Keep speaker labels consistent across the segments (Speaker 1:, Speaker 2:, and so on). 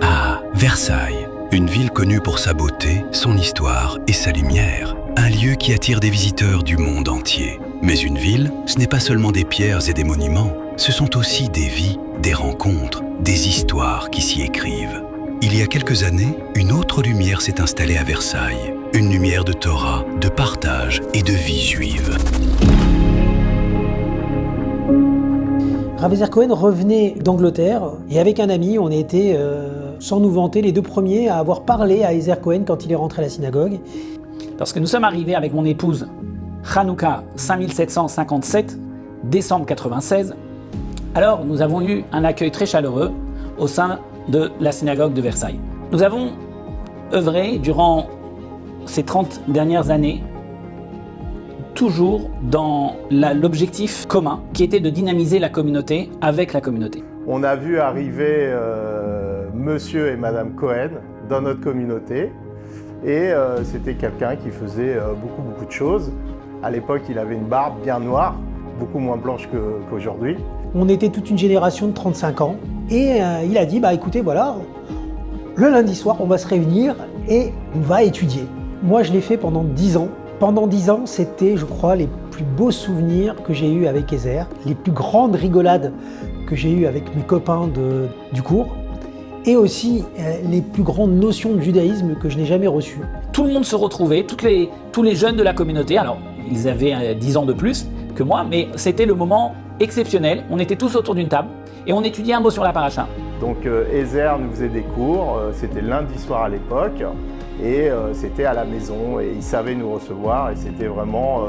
Speaker 1: Ah, Versailles, une ville connue pour sa beauté, son histoire et sa lumière. Un lieu qui attire des visiteurs du monde entier. Mais une ville, ce n'est pas seulement des pierres et des monuments, ce sont aussi des vies, des rencontres, des histoires qui s'y écrivent. Il y a quelques années, une autre lumière s'est installée à Versailles. Une lumière de Torah, de partage et de vie juive.
Speaker 2: Rav Ezer Cohen revenait d'Angleterre et avec un ami, on a été, sans nous vanter, les deux premiers à avoir parlé à Ezer Cohen quand il est rentré à la synagogue.
Speaker 3: Lorsque nous sommes arrivés avec mon épouse, Hanouka 5757, décembre 96, alors nous avons eu un accueil très chaleureux au sein de la synagogue de Versailles. Nous avons œuvré durant ces 30 dernières années toujours dans l'objectif commun qui était de dynamiser la communauté avec la communauté.
Speaker 4: On a vu arriver monsieur et madame Cohen dans notre communauté et c'était quelqu'un qui faisait beaucoup de choses. À l'époque, il avait une barbe bien noire, beaucoup moins blanche qu'aujourd'hui.
Speaker 2: On était toute une génération de 35 ans et il a dit écoutez, voilà, le lundi soir, on va se réunir et on va étudier. Moi, je l'ai fait pendant 10 ans. Pendant 10 ans, c'était, je crois, les plus beaux souvenirs que j'ai eus avec Ezer, les plus grandes rigolades que j'ai eues avec mes copains du cours, et aussi les plus grandes notions de judaïsme que je n'ai jamais reçues.
Speaker 3: Tout le monde se retrouvait, tous les jeunes de la communauté, alors ils avaient 10 ans de plus que moi, mais c'était le moment exceptionnel. On était tous autour d'une table et on étudiait un mot sur la paracha.
Speaker 4: Donc Ezer nous faisait des cours, c'était lundi soir à l'époque, et c'était à la maison et il savait nous recevoir et c'était vraiment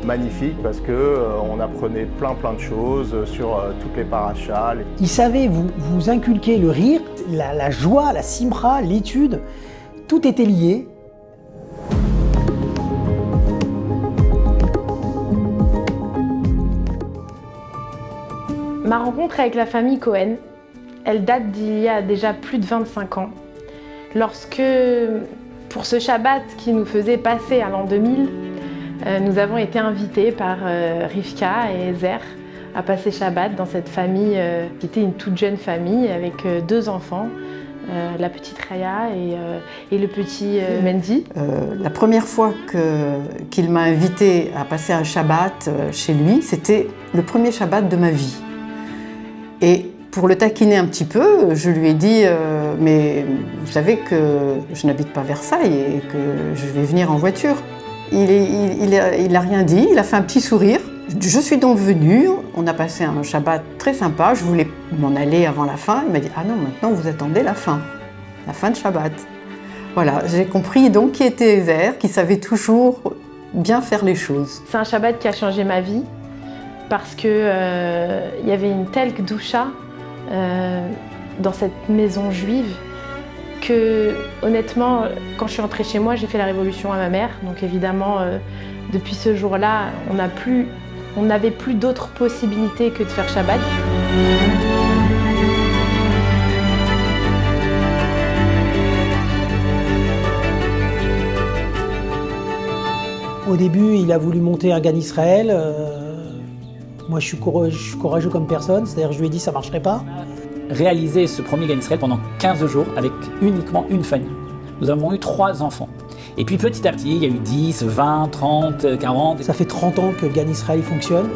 Speaker 4: magnifique parce qu'on apprenait plein de choses sur toutes les parachas.
Speaker 2: Il savait vous inculquer le rire, la joie, la simra, l'étude, tout était lié.
Speaker 5: Ma rencontre avec la famille Cohen, elle date d'il y a déjà plus de 25 ans, lorsque, pour ce Shabbat qui nous faisait passer à l'an 2000, nous avons été invités par Rivka et Ezer à passer Shabbat dans cette famille qui était une toute jeune famille avec 2 enfants, la petite Raya et le petit Mendy.
Speaker 6: La première fois qu'il m'a invité à passer un Shabbat chez lui, c'était le premier Shabbat de ma vie. Et pour le taquiner un petit peu, je lui ai dit mais vous savez que je n'habite pas Versailles et que je vais venir en voiture. Il a rien dit, il a fait un petit sourire. Je suis donc venue, on a passé un Shabbat très sympa, je voulais m'en aller avant la fin. Il m'a dit ah non, maintenant vous attendez la fin de Shabbat. Voilà, j'ai compris donc qui était Ezer, qui savait toujours bien faire les choses.
Speaker 5: C'est un Shabbat qui a changé ma vie parce que y avait une telle kedusha dans cette maison juive que, honnêtement, quand je suis rentrée chez moi, j'ai fait la révolution à ma mère. Donc évidemment, depuis ce jour-là, on n'avait plus d'autres possibilités que de faire Shabbat.
Speaker 2: Au début, il a voulu monter un Gan Israël. Moi, je suis courageux comme personne, c'est-à-dire je lui ai dit ça ne marcherait pas.
Speaker 3: Réaliser ce premier Gan Israël pendant 15 jours avec uniquement une famille. Nous avons eu 3 enfants. Et puis petit à petit, il y a eu 10, 20, 30, 40.
Speaker 2: Ça fait 30 ans que Gan Israël fonctionne.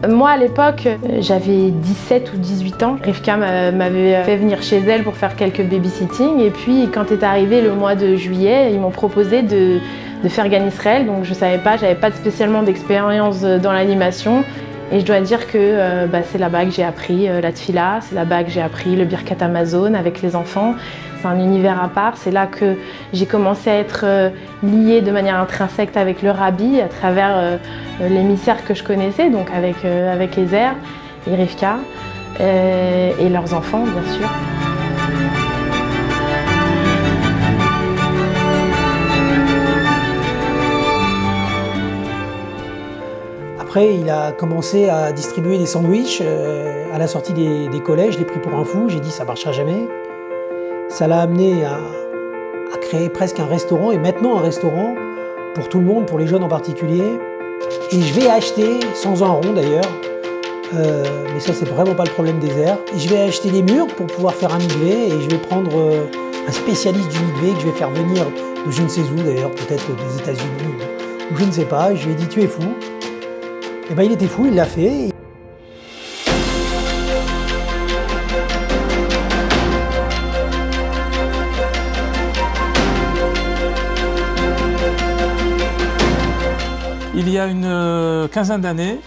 Speaker 5: Moi, à l'époque, j'avais 17 ou 18 ans. Rivka m'avait fait venir chez elle pour faire quelques babysitting. Et puis, quand est arrivé le mois de juillet, ils m'ont proposé de faire Gan Israël. Donc, je savais pas, j'avais pas spécialement d'expérience dans l'animation. Et je dois dire que c'est là-bas que j'ai appris la tfila, c'est là-bas que j'ai appris le Birkat Hamazon avec les enfants. C'est un univers à part. C'est là que j'ai commencé à être liée de manière intrinsèque avec le rabbi à travers l'émissaire que je connaissais, donc avec Ezer et Rivka et leurs enfants, bien sûr.
Speaker 2: Après, il a commencé à distribuer des sandwichs à la sortie des collèges. Je l'ai pris pour un fou, j'ai dit ça ne marchera jamais. Ça l'a amené à créer presque un restaurant, et maintenant un restaurant pour tout le monde, pour les jeunes en particulier. Et je vais acheter, sans un rond d'ailleurs, mais ça c'est vraiment pas le problème d'Ezer, je vais acheter des murs pour pouvoir faire un mikvé et je vais prendre un spécialiste du mikvé que je vais faire venir de je ne sais où d'ailleurs, peut-être des États-Unis ou je ne sais pas. Je lui ai dit tu es fou. Et ben il était fou, il l'a fait.
Speaker 7: Il y a une quinzaine d'années,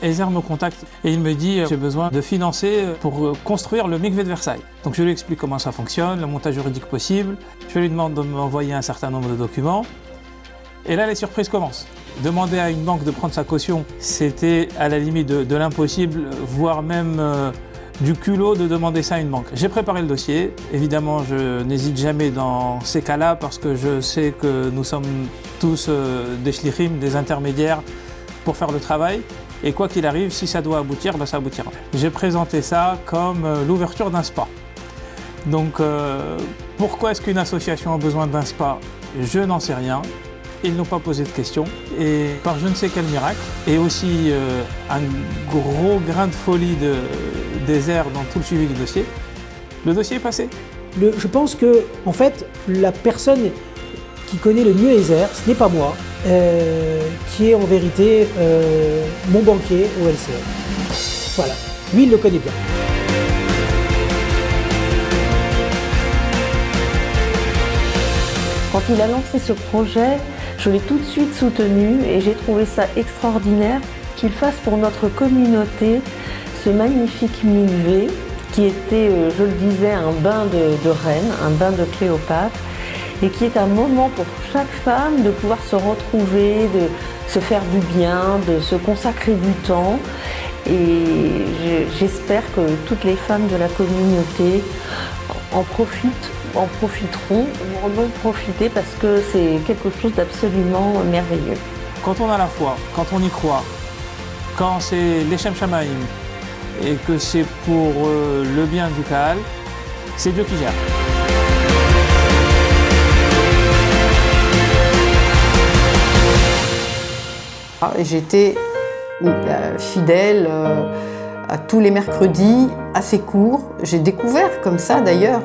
Speaker 7: Ezer me contacte et il me dit j'ai besoin de financer pour construire le mikvé de Versailles. Donc je lui explique comment ça fonctionne, le montage juridique possible. Je lui demande de m'envoyer un certain nombre de documents. Et là, les surprises commencent. Demander à une banque de prendre sa caution, c'était à la limite de l'impossible, voire même du culot de demander ça à une banque. J'ai préparé le dossier. Évidemment, je n'hésite jamais dans ces cas-là parce que je sais que nous sommes tous des shlichim, des intermédiaires pour faire le travail. Et quoi qu'il arrive, si ça doit aboutir, ben ça aboutira. J'ai présenté ça comme l'ouverture d'un spa. Donc, pourquoi est-ce qu'une association a besoin d'un spa? Je n'en sais rien. Ils n'ont pas posé de questions. Et par je ne sais quel miracle, et aussi un gros grain de folie d'Ezer dans tout le suivi du dossier, le dossier est passé.
Speaker 2: Je pense que, en fait, la personne qui connaît le mieux Ezer, ce n'est pas moi, qui est en vérité mon banquier au LCL. Voilà, lui il le connaît bien.
Speaker 8: Quand il a lancé ce projet, je l'ai tout de suite soutenu et j'ai trouvé ça extraordinaire qu'il fasse pour notre communauté ce magnifique mikvé qui était, je le disais, un bain de reine, un bain de Cléopâtre, et qui est un moment pour chaque femme de pouvoir se retrouver, de se faire du bien, de se consacrer du temps. Et j'espère que toutes les femmes de la communauté en profiteront ou en ont profité parce que c'est quelque chose d'absolument merveilleux.
Speaker 7: Quand on a la foi, quand on y croit, quand c'est l'Echem Shamaïm et que c'est pour le bien du Kahal, c'est Dieu qui gère.
Speaker 6: J'étais fidèle à tous les mercredis, à ses cours. J'ai découvert comme ça d'ailleurs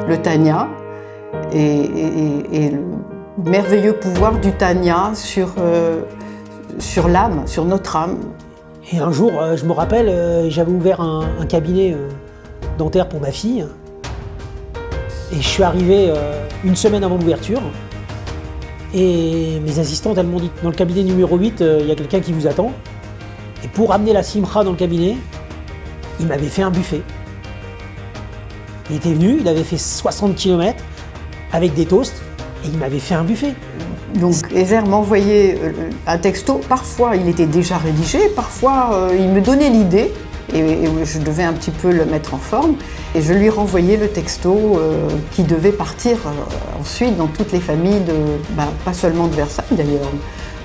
Speaker 6: le Tanya et le merveilleux pouvoir du Tanya sur l'âme, sur notre âme.
Speaker 2: Et un jour, je me rappelle, j'avais ouvert un cabinet dentaire pour ma fille. Et je suis arrivé une semaine avant l'ouverture. Et mes assistantes, elles m'ont dit, dans le cabinet numéro 8, il y a quelqu'un qui vous attend. Et pour amener la simcha dans le cabinet, il m'avait fait un buffet. Il était venu, il avait fait 60 km avec des toasts, et il m'avait fait un buffet.
Speaker 6: Donc Ezer m'envoyait un texto, parfois il était déjà rédigé, parfois il me donnait l'idée, et je devais un petit peu le mettre en forme, et je lui renvoyais le texto qui devait partir ensuite dans toutes les familles, pas seulement de Versailles d'ailleurs,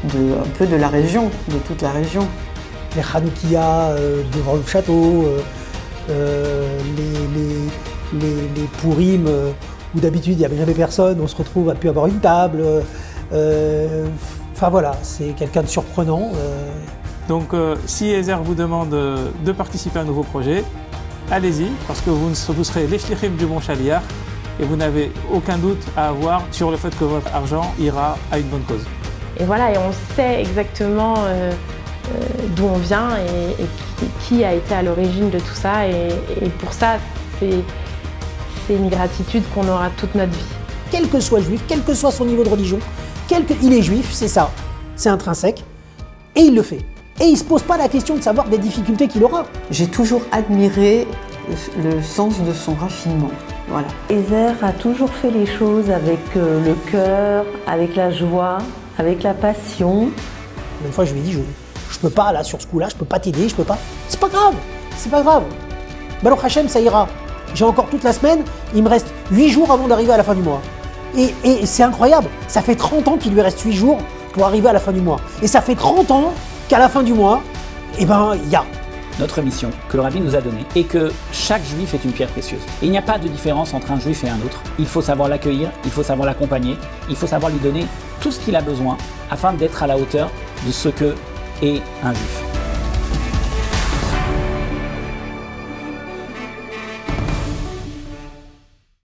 Speaker 6: un peu de la région, de toute la région.
Speaker 2: Les Hanoukia devant le château, les Pourim où d'habitude il n'y avait jamais personne, on se retrouve à pu avoir une table. Enfin voilà, c'est quelqu'un de surprenant.
Speaker 7: Donc si Ezer vous demande de participer à un nouveau projet, allez-y, parce que vous serez les shlichim du bon Shaliach et vous n'avez aucun doute à avoir sur le fait que votre argent ira à une bonne cause.
Speaker 5: Et voilà, et on sait exactement d'où on vient et qui a été à l'origine de tout ça. Et pour ça, c'est une gratitude qu'on aura toute notre vie.
Speaker 2: Quel que soit juif, quel que soit son niveau de religion, il est juif, c'est ça, c'est intrinsèque, et il le fait. Et il ne se pose pas la question de savoir des difficultés qu'il aura.
Speaker 6: J'ai toujours admiré le sens de son raffinement. Voilà.
Speaker 8: Ezer a toujours fait les choses avec le cœur, avec la joie, avec la passion.
Speaker 2: Une fois, je lui ai dit, je peux pas, là, sur ce coup-là, je peux pas t'aider, je peux pas. C'est pas grave, c'est pas grave. Baruch Hashem, ça ira. J'ai encore toute la semaine, il me reste 8 jours avant d'arriver à la fin du mois. Et c'est incroyable, ça fait 30 ans qu'il lui reste 8 jours pour arriver à la fin du mois. Et ça fait 30 ans qu'à la fin du mois, il y a.
Speaker 3: notre mission que le Rabbi nous a donnée et que chaque juif est une pierre précieuse. Et il n'y a pas de différence entre un juif et un autre. Il faut savoir l'accueillir, il faut savoir l'accompagner, il faut savoir lui donner tout ce qu'il a besoin afin d'être à la hauteur de ce que est un juif.